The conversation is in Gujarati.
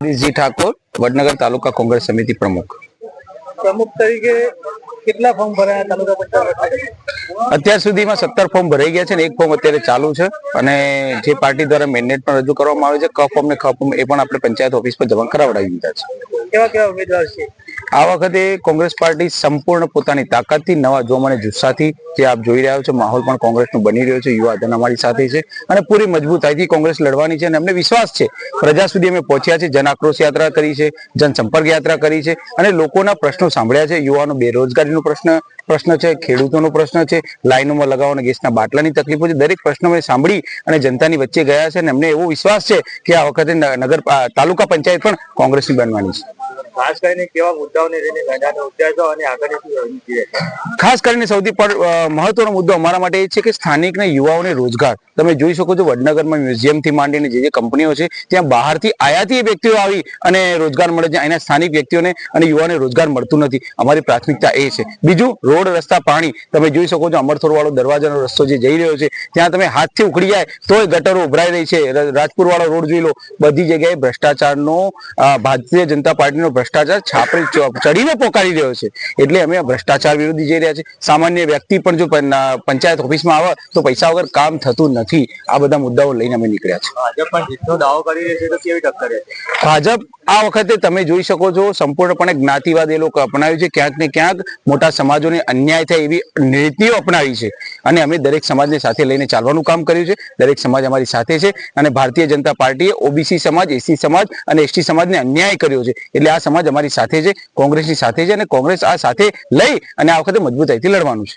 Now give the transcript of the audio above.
જી ઠાકોર, વડનગર તાલુકા કોંગ્રેસ સમિતિ પ્રમુખ તરીકે કેટલા ફોર્મ ભરાયા તાલુકા પંચાયત? અત્યાર સુધીમાં 17 ફોર્મ ભરાઈ ગયા છે અને એક ફોર્મ અત્યારે ચાલુ છે અને જે પાર્ટી દ્વારા મેન્ડેટ પણ રજૂ કરવામાં આવે છે ક ફોર્મ ને ખ ફોર્મ એ પણ આપણે પંચાયત ઓફિસ પર જમા કરાવડાવી દીધા છે. કેવા કેવા ઉમેદવાર છે આ વખતે કોંગ્રેસ પાર્ટી સંપૂર્ણ પોતાની તાકાતથી નવા જોમ અને જુસ્સાથી જે આપ જોઈ રહ્યા છો માહોલ પણ કોંગ્રેસનો બની રહ્યો છે. યુવાધન અમારી સાથે છે અને પૂરી મજબૂતાઈથી કોંગ્રેસ લડવાની છે અને અમને વિશ્વાસ છે પ્રજા સુધી અમે પહોંચ્યા છે. જન આક્રોશ યાત્રા કરી છે, જનસંપર્ક યાત્રા કરી છે અને લોકોના પ્રશ્નો સાંભળ્યા છે. યુવાનો બેરોજગારીનો પ્રશ્ન છે, ખેડૂતોનો પ્રશ્ન છે, લાઈનોમાં લગાવવાના ગેસના બાટલાની તકલીફો છે, દરેક પ્રશ્નો અમે સાંભળી અને જનતાની વચ્ચે ગયા છે અને અમને એવો વિશ્વાસ છે કે આ વખતે તાલુકા પંચાયત પણ કોંગ્રેસની બનવાની છે. ખાસ કરીને કેવા મુદ્દાઓને લઈને મેદાને ઉતર્યા છો અને આગળની શું રણનીતિ રહેશે? ખાસ કરીને સૌથી મહત્વનો મુદ્દો અમારા માટે એ છે કે સ્થાનિક યુવાઓને રોજગાર. તમે જોઈ શકો છો વડનગરમાં મ્યુઝિયમથી માંડીને જે કંપનીઓ છે ત્યાં બહારથી આયાતી વ્યક્તિઓ આવી અને રોજગાર મળે છે. અહીંના સ્થાનિક વ્યક્તિઓને અને યુવાઓને રોજગાર મળતું નથી. અમારી પ્રાથમિકતા એ છે. બીજું, રોડ રસ્તા પાણી. તમે જોઈ શકો છો અમરથોર વાળો દરવાજાનો રસ્તો જે જઈ રહ્યો છે ત્યાં તમે હાથથી ઉખડી જાય તોય ગટરો ઉભરાઈ રહી છે. રાજપુર વાળો રોડ જોઈ લો. બધી જગ્યાએ ભ્રષ્ટાચારનો ભારતીય જનતા પાર્ટીનો ભ્રષ્ટાચાર છાપરી ચડીને પોકારી રહ્યો છે. એટલે અમે ભ્રષ્ટાચાર વિરોધી જઈ રહ્યા છે. સામાન્ય વ્યક્તિ પણ જો પંચાયત ઓફિસમાં આવે તો પૈસા વગર કામ થતું નથી. આ બધા મુદ્દાઓ લઈને અમે નીકળ્યા છે. ભાજપ પણ જીતનો દાવો કરી રહી છે તો કેવી ટક્કર રહેશે? ભાજપ આ વખતે તમે જોઈ શકો છો સંપૂર્ણપણે જ્ઞાતિવાદ એ લોકો અપનાવ્યું છે. ક્યાંક ને ક્યાંક મોટા સમાજોને અન્યાય થાય એવી નીતિઓ અપનાવી છે અને અમે દરેક સમાજને સાથે લઈને ચાલવાનું કામ કર્યું છે. દરેક સમાજ અમારી સાથે છે અને ભારતીય જનતા પાર્ટીએ ઓબીસી સમાજ, એસસી સમાજ અને એસટી સમાજને અન્યાય કર્યો છે. એટલે આ સમાજ અમારી સાથે છે, કોંગ્રેસની સાથે છે અને કોંગ્રેસ આ સાથે લઈ અને આ વખતે મજબૂતાઈથી લડવાનું છે.